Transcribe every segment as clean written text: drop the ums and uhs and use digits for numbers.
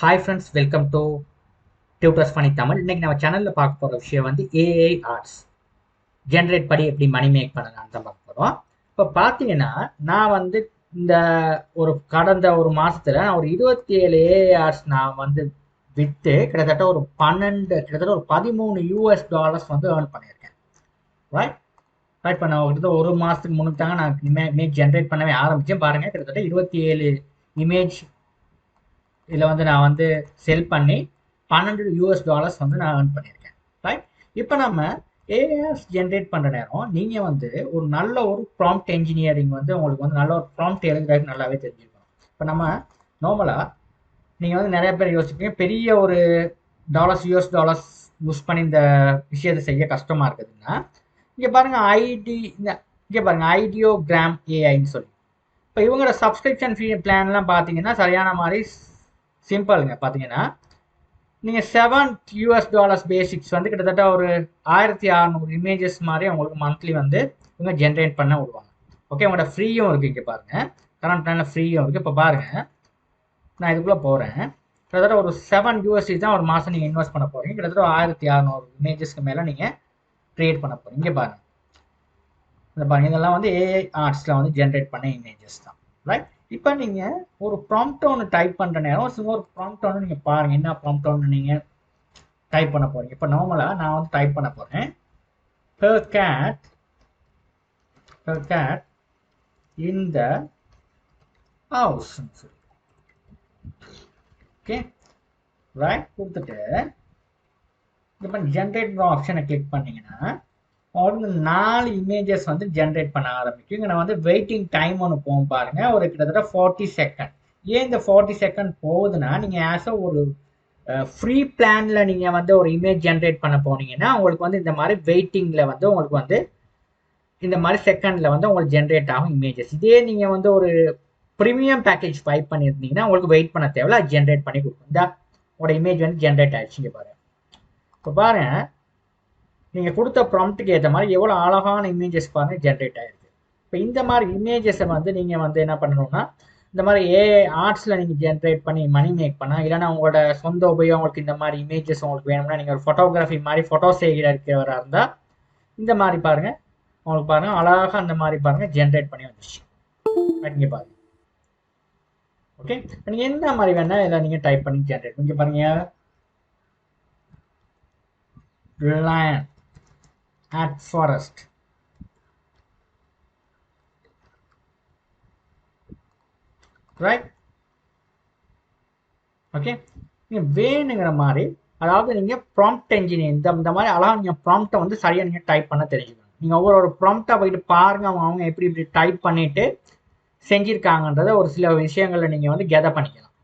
Hi friends, welcome to tutors funny Tamil. இன்னைக்கு நம்ம சேனலில் பார்க்க போகிற விஷயம் வந்து ஏஐ ஆர்ட்ஸ் ஜென்ரேட் பண்ணி எப்படி மணி மேக் பண்ணலான்னு தான் பார்க்க போகிறோம். இப்போ பார்த்தீங்கன்னா நான் வந்து இந்த கடந்த ஒரு மாதத்தில் நான் ஒரு 27 ஏஐ ஆர்ட்ஸ் நான் வந்து விற்று கிட்டத்தட்ட ஒரு 13 யூஎஸ் டாலர்ஸ் வந்து ஏர்ன் பண்ணியிருக்கேன். ரைட் ரைட் பண்ண கிட்டத்தட்ட ஒரு மாதத்துக்கு முன்னுக்கு தாங்க நான் இமேஜ் ஜென்ரேட் பண்ணவே ஆரம்பித்தேன். பாருங்கள், கிட்டத்தட்ட 27 இமேஜ் இதில் வந்து நான் வந்து செல் பண்ணி 12 யூஎஸ் டாலர்ஸ் வந்து நான் ஏர்ன் பண்ணியிருக்கேன். ரைட், இப்போ நம்ம ஏஆர்ஸ் ஜென்ரேட் பண்ணுற நேரம் நீங்கள் வந்து ஒரு நல்ல ஒரு ப்ராம்ப்ட் என்ஜினியரிங் வந்து உங்களுக்கு வந்து நல்ல ஒரு ப்ராம்ப்ட் எழுதுறதுக்கு நல்லாவே தெரிஞ்சுக்கணும். இப்போ நம்ம நார்மலாக நீங்கள் வந்து நிறைய பேர் யோசிப்பீங்க, பெரிய ஒரு யூஎஸ் டாலர்ஸ் யூஸ் பண்ணி இந்த விஷயத்தை செய்ய கஷ்டமாக இருக்குதுன்னா இங்கே பாருங்கள் இங்கே பாருங்கள் ஐடியோகிராம் ஏஐன்னு சொல்லி. இப்போ இவங்களோட சப்ஸ்கிரிப்ஷன் ஃபீ பிளான்லாம் பார்த்தீங்கன்னா சரியான மாதிரி சிம்பிளுங்க. பார்த்தீங்கன்னா நீங்கள் $7 பேசிக்ஸ் வந்து கிட்டத்தட்ட ஒரு 1600 இமேஜஸ் மாதிரி உங்களுக்கு மந்த்லி வந்து இவங்க ஜென்ரேட் பண்ண விடுவாங்க. ஓகே, உங்களோட ஃப்ரீயும் இருக்குது. இங்கே பாருங்கள், கரண்ட் பிளானில் ஃப்ரீயும் இருக்குது. இப்போ பாருங்கள், நான் இதுக்குள்ளே போகிறேன். கிட்டத்தட்ட ஒரு $7 தான் ஒரு மாதம் நீங்கள் இன்வெஸ்ட் பண்ண போகிறீங்க. கிட்டத்தட்ட 1600 இமேஜஸ்க்கு மேலே நீங்கள் க்ரியேட் பண்ண போகிறீங்க. இங்கே பாருங்கள், இந்த பாருங்கள், இதெல்லாம் வந்து ஏஐ ஆர்ட்ஸில் வந்து ஜென்ரேட் பண்ண இமேஜஸ் தான். ரைட், இப்போ நீங்கள் ஒரு ப்ராம்ப்ட் ஒன்று டைப் பண்ணுற நேரம் சும்மா ஒரு ப்ராம்ப்ட் ஒன்று நீங்கள் பாருங்கள், என்ன ப்ராம்ப்ட் ஒன்று நீங்கள் டைப் பண்ண போகிறீங்க. இப்போ நார்மலாக நான் வந்து டைப் பண்ண போகிறேன், her cat in the house. Okay, right கொடுத்துட்டு இப்போ ஜென்ரேட் ஆப்ஷனை கிளிக் பண்ணிங்கன்னா அவருக்கு 4 இமேஜஸ் வந்து ஜென்ரேட் பண்ண ஆரம்பிக்கும். இங்கே நான் வந்து வெயிட்டிங் டைம் ஒன்று போகும் பாருங்கள், ஒரு கிட்டத்தட்ட 40 செகண்ட். ஏன் இந்த 40 செகண்ட் போகுதுன்னா, நீங்கள் ஆஸ் ஒரு ஃப்ரீ பிளானில் நீங்கள் வந்து ஒரு இமேஜ் ஜென்ரேட் பண்ண போனீங்கன்னா உங்களுக்கு வந்து இந்த மாதிரி வெயிட்டிங்கில் வந்து உங்களுக்கு வந்து இந்த மாதிரி செகண்டில் வந்து உங்களுக்கு ஜென்ரேட் ஆகும் இமேஜஸ். இதே நீங்கள் வந்து ஒரு ப்ரீமியம் பேக்கேஜ் பை பண்ணியிருந்தீங்கன்னா உங்களுக்கு வெயிட் பண்ண தேவையில்ல, அது ஜென்ரேட் பண்ணி கொடுக்கும். இந்த உங்களோட இமேஜ் வந்து ஜென்ரேட் ஆகிடுச்சிங்க பாருங்கள். இப்போ பாருங்கள், நீங்கள் கொடுத்த ப்ராம்ப்ட்டுக்கு ஏற்ற மாதிரி எவ்வளோ அழகான இமேஜஸ் பாருங்கள் ஜென்ரேட் ஆகிருக்கு. இப்போ இந்த மாதிரி இமேஜஸை வந்து நீங்கள் வந்து என்ன பண்ணணும்னா, இந்த மாதிரி ஏஐ ஆர்ட்ஸில் நீங்கள் ஜென்ரேட் பண்ணி மணி மேக் பண்ணால், இல்லைன்னா உங்களோட சொந்த உபயோகங்களுக்கு இந்த மாதிரி இமேஜஸ் உங்களுக்கு வேணும்னா, நீங்கள் ஒரு ஃபோட்டோகிராஃபி மாதிரி ஃபோட்டோ இருக்கிறவராக இருந்தால் இந்த மாதிரி பாருங்கள், உங்களுக்கு பாருங்கள் அழகாக அந்த மாதிரி பாருங்கள் ஜென்ரேட் பண்ணி வந்துச்சு. இங்கே பாருங்கள். ஓகே, நீங்கள் என்ன மாதிரி வேணால் இதில் நீங்கள் டைப் பண்ணி ஜென்ரேட் பண்ணி பாருங்கள். lion at forest, right. Okay, நீங்கள் வேணுங்கிற மாதிரி, அதாவது நீங்கள் ப்ராம்ப்ட் என்ஜினியர் இந்த மாதிரி அழகாக நீங்கள் ப்ராம்ப்டை வந்து சரியாக நீங்கள் டைப் பண்ண தெரிஞ்சுக்கணும். நீங்கள் ஒவ்வொரு ப்ராம்ப்டை போயிட்டு பாருங்கள், அவங்க எப்படி டைப் பண்ணிவிட்டு செஞ்சுருக்காங்கன்றத ஒரு சில விஷயங்களில் நீங்கள் வந்து கெதர் பண்ணிக்கலாம்.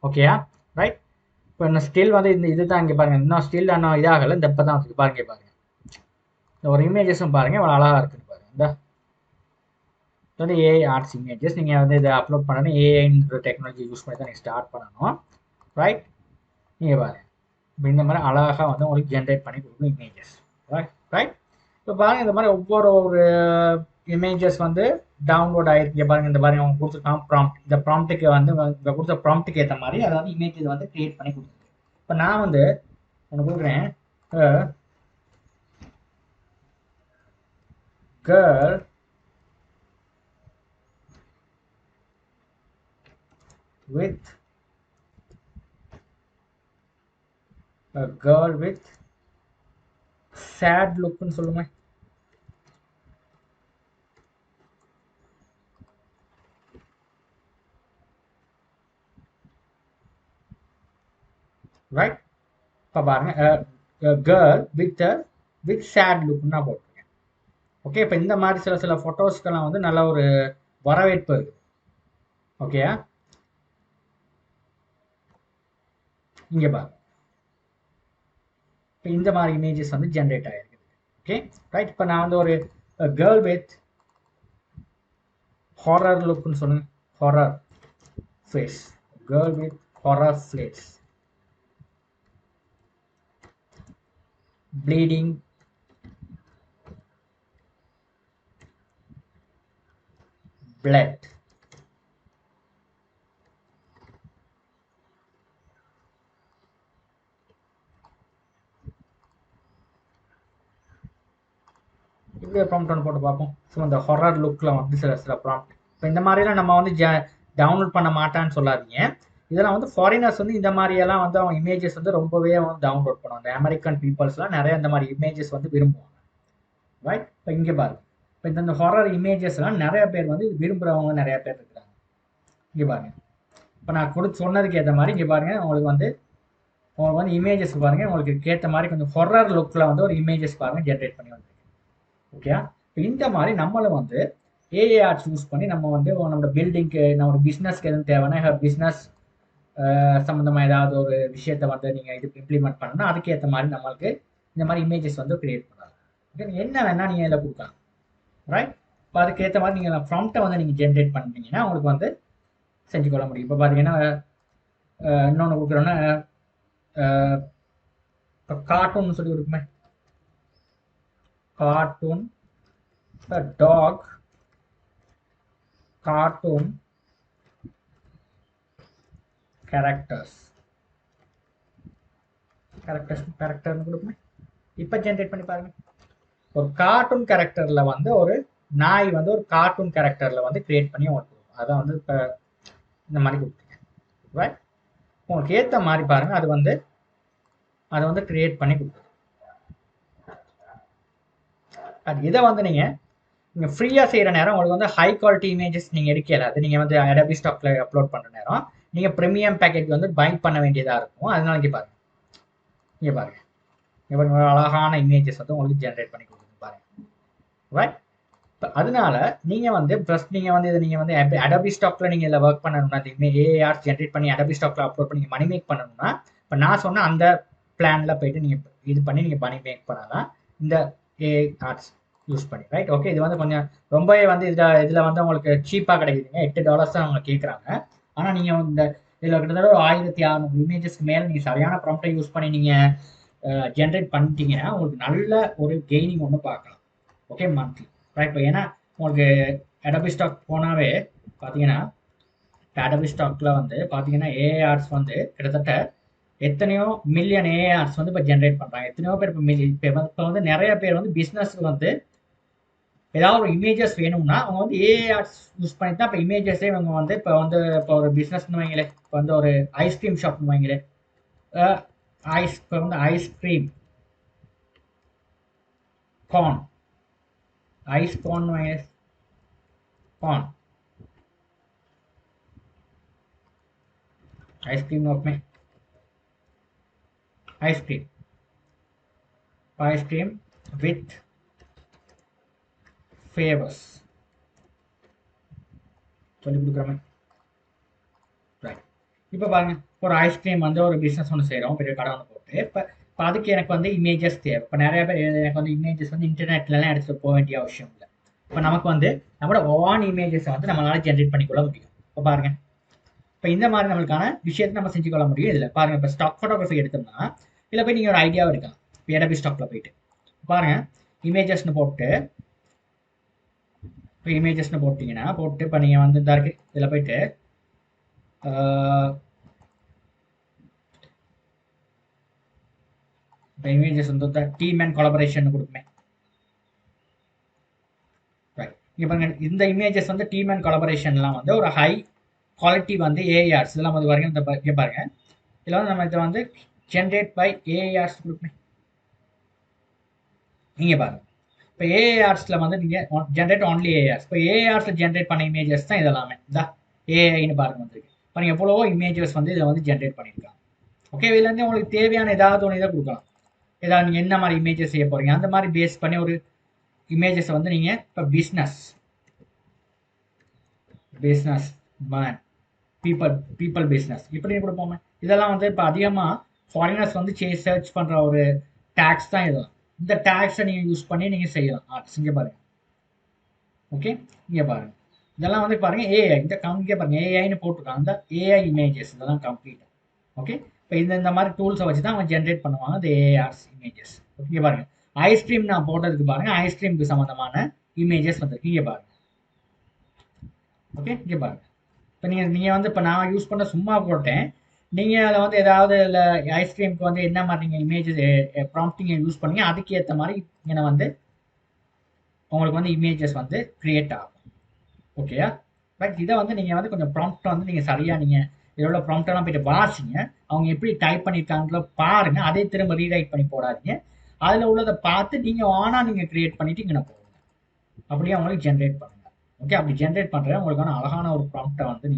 ஓகேயா, ரைட். இப்போ இன்னும் ஸ்டில் வந்து இதுதான் இங்கே பாருங்கள், இன்னும் ஸ்டில் இன்னும் இதாகலை, இந்த இப்போ தான் வந்து பாருங்கள் இந்த ஒரு இமேஜஸும் பாருங்கள் இவ்வளோ அழகாக இருக்குன்னு பாருங்கள். இந்த வந்து ஏஐ ஆர்ட்ஸ் இமேஜஸ் நீங்கள் வந்து இதை அப்லோட் பண்ணணும், ஏஐன்ற டெக்னாலஜி யூஸ் பண்ணி தான் நீங்கள் ஸ்டார்ட் பண்ணணும். ரைட், நீங்கள் பாருங்கள் இப்போ இந்த மாதிரி அழகாக வந்து உங்களுக்கு ஜென்ரேட் பண்ணி கொடுக்கும் இமேஜஸ். ரைட், இப்போ பாருங்கள் இந்த மாதிரி ஒவ்வொரு இமேஜஸ் வந்து டவுன்லோட் ஆகிருக்கு பாருங்கள். இந்த மாதிரி அவங்க கொடுத்துருக்காங்க ப்ராம்ப்ட், இந்த ப்ராம்ப்ட்டுக்கு வந்து இங்கே கொடுத்த ப்ராம்ப்ட்டுக்கு ஏற்ற மாதிரி அதாவது இமேஜஸ் வந்து க்ரியேட் பண்ணி கொடுத்துருக்கு. இப்போ நான் வந்து ஒன்று கொடுக்குறேன், girl with sad lookன்னு சொல்லுங்க. ரைட், இப்போ பாருங்க கேர்ள் வித் சேட் லுக்னா போட்டிருக்கேன். ஓகே, இப்போ இந்த மாதிரி சில ஃபோட்டோஸ்க்கெல்லாம் வந்து நல்ல ஒரு வரவேற்பு இருக்குது. ஓகேயா, இங்கே பாருங்க இப்போ இந்த மாதிரி இமேஜஸ் வந்து ஜென்ரேட் ஆகிருக்குது. Okay, right. இப்போ நான் வந்து ஒரு கேர்ள் வித் ஹாரர் லுக்னு சொல்லுங்க, horror face, girl with horror face, bleeding blood. இங்கே ப்ராம்ப்ட் ஒன்று போட்டு பார்ப்போம். ஸோ இந்த ஹொரர் லுக்கில் வந்து சில ப்ராம்ப்ட். இப்போ இந்த மாதிரிலாம் நம்ம வந்து டவுன்லோட் பண்ண மாட்டான்னு சொல்லாதீங்க. இதெல்லாம் வந்து ஃபாரினர்ஸ் வந்து இந்த மாதிரியெல்லாம் வந்து அவங்க இமேஜஸ் வந்து ரொம்பவே வந்து டவுன்லோட் பண்ணுவாங்க. இந்த அமெரிக்கன் பீப்புள்ஸ்லாம் நிறைய இந்த மாதிரி இமேஜஸ் வந்து விரும்புவாங்க. ரைட்? இப்போ இங்கே பாருங்க. இப்போ இந்த ஹொரர் இமேஜஸ்லாம் நிறைய பேர் வந்து விரும்புகிறவங்க நிறைய பேர் இருக்கிறாங்க. இங்கே பாருங்க. இப்போ நான் சொன்னதுக்கு ஏற்ற மாதிரி இங்கே பாருங்க, உங்களுக்கு வந்து இமேஜஸ் பாருங்க, உங்களுக்கு ஏற்ற மாதிரி கொஞ்சம் ஹொரர் லுக்கில் வந்து ஒரு இமேஜஸ் பாருங்க ஜென்ரேட் பண்ணி வந்துருக்கு. ஓகே, இப்போ இந்த மாதிரி நம்மளும் வந்து ஏஐ ஆர்ட்ஸ் யூஸ் பண்ணி நம்ம வந்து நம்மளோட பில்டிங்க்கு, நம்ம பிஸ்னஸ்க்கு எதுவும் தேவைன்னா பிஸ்னஸ் சம்மந்தமாக ஏதாவது ஒரு விஷயத்த வந்து நீங்கள் இது இம்ப்ளிமெண்ட் பண்ணணும்னா அதுக்கேற்ற மாதிரி நம்மளுக்கு இந்த மாதிரி இமேஜஸ் வந்து கிரியேட் பண்ணலாம். ஓகே, என்ன வேணால் நீங்கள் இதில் கொடுக்கலாம். ரைட்? இப்போ அதுக்கேற்ற மாதிரி நீங்கள் ப்ராம்ப்டை வந்து நீங்கள் ஜென்ரேட் பண்ணிட்டீங்கன்னா உங்களுக்கு வந்து செஞ்சுக்கொள்ள முடியும். இப்போ பார்த்தீங்கன்னா இன்னொன்று கொடுக்குறோன்னா இப்போ கார்ட்டூன் சொல்லி கொடுக்குமே, கார்ட்டூன் டாக் கார்ட்டூன் கேரக்டர்னு கொடுக்குமே. இப்போ ஜென்ரேட் பண்ணி பாருங்க. ஒரு கார்ட்டூன் கேரக்டரில் வந்து ஒரு நாய் வந்து ஒரு கார்ட்டூன் கேரக்டரில் வந்து கிரியேட் பண்ணி உங்களுக்கு கொடுக்கும். அதான் வந்து இப்போ இந்த மாதிரி கொடுத்துருக்கேன். ரைட்? உங்களுக்கு ஏற்ற மாதிரி பாருங்க, அது வந்து கிரியேட் பண்ணி கொடுக்குது. அது இதை வந்து நீங்கள் ஃப்ரீயாக செய்கிற நேரம் உங்களுக்கு வந்து ஹை குவாலிட்டி இமேஜஸ் நீங்கள் எடுக்கல. அது நீங்கள் வந்து அடோபி ஸ்டாக்ல அப்லோட் பண்ணுற நேரம் நீங்கள் ப்ரீமியம் பேக்கேஜ் வந்து பை பண்ண வேண்டியதாக இருக்கும். அதனால இங்கே பாருங்க, இங்கே பாருங்க, அழகான இமேஜஸ் வந்து உங்களுக்கு ஜென்ரேட் பண்ணி கொடுக்குது பாருங்க. ரைட்? இப்போ அதனால நீங்கள் வந்து ஃபர்ஸ்ட் நீங்கள் வந்து இதை நீங்கள் வந்து அடோபி ஸ்டாக்ல நீங்கள் இதில் ஒர்க் பண்ணணும்னா, ஏஐ ஆர்ட்ஸ் ஜென்ரேட் பண்ணி அடோபி ஸ்டாக்ல அப்லோட் பண்ணி மணி மேக் பண்ணணும்னா, இப்போ நான் சொன்ன அந்த பிளானில் போயிட்டு நீங்கள் இது பண்ணி நீங்கள் மணி மேக் பண்ணலாம் இந்த ஏஐ ஆர்ட்ஸ் யூஸ் பண்ணி. ரைட்? ஓகே, இது வந்து கொஞ்சம் ரொம்பவே வந்து இதில் வந்து உங்களுக்கு சீப்பாக கிடைக்குதுங்க. $8 தான் அவங்க கேட்குறாங்க. ஆனால் நீங்கள் இந்த இதில் கிட்டத்தட்ட ஒரு 1600 இமேஜஸ்க்கு மேலே நீங்கள் சரியான ப்ராம்ப்டை யூஸ் பண்ணி நீங்கள் ஜென்ரேட் பண்ணிட்டீங்கன்னா உங்களுக்கு நல்ல ஒரு கெய்னிங் ஒன்று பார்க்கலாம். Okay, monthly. ரைட்? இப்போ ஏன்னா உங்களுக்கு அடோபி ஸ்டாக் போனாவே பார்த்தீங்கன்னா அடோபி ஸ்டாக்ல வந்து பார்த்தீங்கன்னா ஏஐ ஆர்ட்ஸ் வந்து கிட்டத்தட்ட எத்தனையோ மில்லியன் ஏஐ ஆர்ட்ஸ் வந்து இப்போ ஜென்ரேட் பண்ணுறாங்க. எத்தனையோ பேர் இப்போ வந்து நிறைய பேர் வந்து பிஸ்னஸ்க்கு வந்து ஏதாவது ஒரு இமேஜஸ் வேணும்னா அவங்க வந்து ஏஐ ஆர்ட்ஸ் யூஸ் பண்ணி தான் இப்போ இமேஜஸே இவங்க வந்து இப்போ ஒரு பிஸ்னஸ்னு வைங்களே, இப்போ வந்து ஒரு ஐஸ்கிரீம் ஷாப்னு வைங்களே, இப்போ வந்து ஐஸ்கிரீம் கார்ன் வைங்களே, கார்ன் ஐஸ்கிரீம் நோக்குமே, ஐஸ்கிரீம் வித் ஃபேவர்ஸ் சொல்லி கொடுக்குறோமே. ரைட்? இப்போ பாருங்க, ஒரு ஐஸ்கிரீம் வந்து ஒரு பிஸ்னஸ் ஒன்று செய்கிறோம், பெரிய கடை ஒன்று போட்டு. இப்போ அதுக்கு எனக்கு வந்து இமேஜஸ் தேவை. இப்போ நிறைய பேர் எனக்கு வந்து இமேஜஸ் வந்து இன்டர்நெட்லலாம் எடுத்துகிட்டு போக வேண்டிய அவசியம் இல்லை. இப்போ நமக்கு வந்து நம்மளோட ஓன் இமேஜஸை வந்து நம்மளால ஜென்ரேட் பண்ணிக்கொள்ள முடியும். இப்போ பாருங்க, இப்போ இந்த மாதிரி நம்மளுக்கான விஷயத்தை நம்ம செஞ்சுக்கொள்ள முடியும். இதில் பாருங்க, இப்போ ஸ்டாக் ஃபோட்டோகிராஃபி எடுத்தோம்னா இதில் போய் நீங்கள் ஒரு ஐடியாவை எடுக்கலாம். இப்போ அடோபி ஸ்டாக்ல போயிட்டு பாருங்க, இமேஜஸ்னு போட்டு இப்போ இமேஜஸ்னு போட்டிங்கன்னா போட்டு இப்போ நீங்கள் வந்து இந்த இருக்கு இதில் போயிட்டு இப்போ இமேஜஸ் வந்து டீம் அண்ட் கொலபரேஷன் கொடுக்குமே. ரைட்? இங்கே பாருங்க, இந்த இமேஜஸ் வந்து டீம் அண்ட் கொலபரேஷன்லாம் வந்து ஒரு ஹை குவாலிட்டி வந்து ஏஐஆர்ஸ் இதெல்லாம் வந்து பாருங்க. இந்த இங்கே பாருங்க, இதில் வந்து நம்ம இதை வந்து ஜென்ரேட் பை ஏஐஆர்ஸ் கொடுக்குமே. இங்கே பாருங்க, இப்போ ஏஐஆர்ஸில் வந்து நீங்கள் ஜென்ரேட் ஒன்லி ஏஐஆர்ஸ். இப்போ ஏஐஆர்ஸில் ஜென்ரேட் பண்ண இமேஜஸ் தான் இதெல்லாமே. இந்த ஏஐன்னு பாருங்க வந்துருக்கு பாருங்க, எவ்வளவோ இமேஜஸ் வந்து இதை வந்து ஜென்ரேட் பண்ணியிருக்காங்க. ஓகே, இதுலேருந்து உங்களுக்கு தேவையான ஏதாவது ஒன்று இதை கொடுக்கலாம். ஏதாவது நீங்கள் என்ன மாதிரி இமேஜஸ் செய்ய போகிறீங்க அந்த மாதிரி பேஸ் பண்ணி ஒரு இமேஜஸை வந்து நீங்கள் இப்போ பிஸ்னஸ் மேன் பீப்புள் பிஸ்னஸ் இப்படின்னு கொடுப்போமே. இதெல்லாம் வந்து இப்போ அதிகமாக ஃபாரினர்ஸ் வந்து சர்ச் பண்ணுற ஒரு டேக்ஸ் தான் இதெல்லாம். இந்த டேக்ஸை நீங்கள் யூஸ் பண்ணி நீங்கள் செய்யலாம் ஆர்ட்ஸ். இங்கே பாருங்க, ஓகே, இங்கே பாருங்க, இதெல்லாம் வந்து பாருங்க ஏஐ. இந்த இங்கே பாருங்க ஏஐன்னு போட்டிருக்காங்க. அந்த ஏஐ இமேஜஸ் இதெல்லாம் கம்ப்ளீட்டாக. ஓகே, இப்போ இந்த மாதிரி டூல்ஸை வச்சு தான் அவங்க ஜென்ரேட் பண்ணுவாங்க இந்த ஏஆர்ஸ் இமேஜஸ். ஓகே பாருங்க, ஐஸ்கிரீம் நான் போட்டதுக்கு பாருங்க, ஐஸ்கிரீமுக்கு சம்மந்தமான இமேஜஸ் வந்துருக்கு. இங்கே பாருங்க. ஓகே, இங்கே பாருங்க, இப்போ நீங்கள் வந்து இப்போ நான் யூஸ் பண்ண சும்மா போட்டேன். நீங்கள் அதில் வந்து ஏதாவது இல்லை ஐஸ்கிரீமுக்கு வந்து என்ன மாதிரி நீங்கள் இமேஜஸ் ப்ராம்ப்டிங் யூஸ் பண்ணீங்க அதுக்கு ஏற்ற மாதிரி இங்கே வந்து உங்களுக்கு வந்து இமேஜஸ் வந்து கிரியேட் ஆகும். ஓகேயா ரைட். இதை வந்து நீங்கள் வந்து கொஞ்சம் ப்ராம்ப்டாக வந்து நீங்கள் சரியாக நீங்கள் இதோட ப்ராம்ப்டெல்லாம் போயிட்டு வாசிங்க. அவங்க எப்படி டைப் பண்ணியிருக்காங்களோ பாருங்கள். அதே திரும்ப ரீரைட் பண்ணி போடாதீங்க. அதில் உள்ளதை பார்த்து நீங்கள் ஆனாக நீங்கள் கிரியேட் பண்ணிவிட்டு இங்கே போடுங்க. அப்படியே அவங்களுக்கு ஜென்ரேட் பண்ணுங்க. ஓகே, அப்படி ஜென்ரேட் பண்ணுற உங்களுக்கான அழகான ஒரு ப்ராம்ப்டை வந்து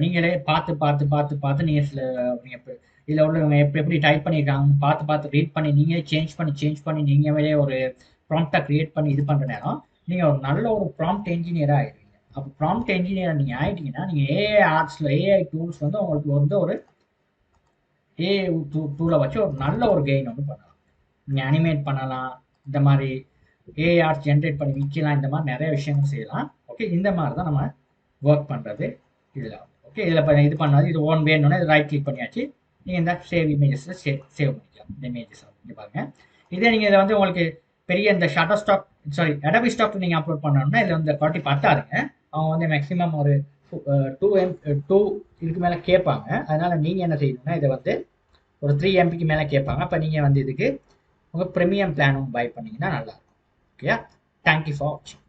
நீங்களே பார்த்து பார்த்து பார்த்து பார்த்து நீங்கள் இதில் உள்ளவங்க எப்படி டைப் பண்ணியிருக்காங்க பார்த்து பார்த்து ரீட் பண்ணி நீங்களே சேஞ்ச் பண்ணி நீங்களே ஒரு ப்ராம்ப்டை கிரியேட் பண்ணி இது பண்ணுற நேரம் நீங்கள் ஒரு நல்ல ஒரு ப்ராம்ப்ட் என்ஜினியராக ஆயிடுவீங்க. அப்போ ப்ராம்ப்ட் என்ஜினியர் நீங்கள் ஆகிட்டீங்கன்னா நீங்கள் ஏஐ ஆர்ட்ஸில் ஏஐ டூல்ஸ் வந்து உங்களுக்கு வந்து ஒரு ஏஐ டூலை வச்சு ஒரு நல்ல ஒரு கெயின் வந்து பண்ணலாம். நீங்கள் அனிமேட் பண்ணலாம், இந்த மாதிரி ஏஐ ஆர்ட்ஸ் ஜென்ரேட் பண்ணி விற்கலாம், இந்த மாதிரி நிறைய விஷயங்கள் செய்யலாம். ஓகே, இந்த மாதிரி தான் நம்ம ஒர்க் பண்ணுறது இதில். ஓகே, இதில் இது பண்ணாது இது ஓன் வேணும்னா இது ரைட் கிளிக் பண்ணியாச்சு. நீங்கள் இந்த சேவ் இமேஜஸில் சேவ் பண்ணிக்கலாம் இந்த இமேஜஸ். இங்கே பாருங்கள். இதே நீங்கள் இதை வந்து உங்களுக்கு பெரிய இந்த ஷட்டர் ஸ்டாக் அடோபி ஸ்டாக் நீங்கள் அப்லோட் பண்ணணும்னா இதில் வந்து குவாலிட்டி பார்த்தாருங்க. அவங்க வந்து மேக்ஸிமம் ஒரு 2 இதுக்கு மேலே கேட்பாங்க. அதனால் நீங்கள் என்ன செய்யணும்னா இதை வந்து ஒரு 3 MBக்கு மேலே கேட்பாங்க. அப்போ நீங்கள் வந்து இதுக்கு உங்கள் ப்ரீமியம் பிளானும் பை பண்ணிங்கன்னா நல்லாயிருக்கும். ஓகே, தேங்க்யூ ஃபார் வாட்சிங்.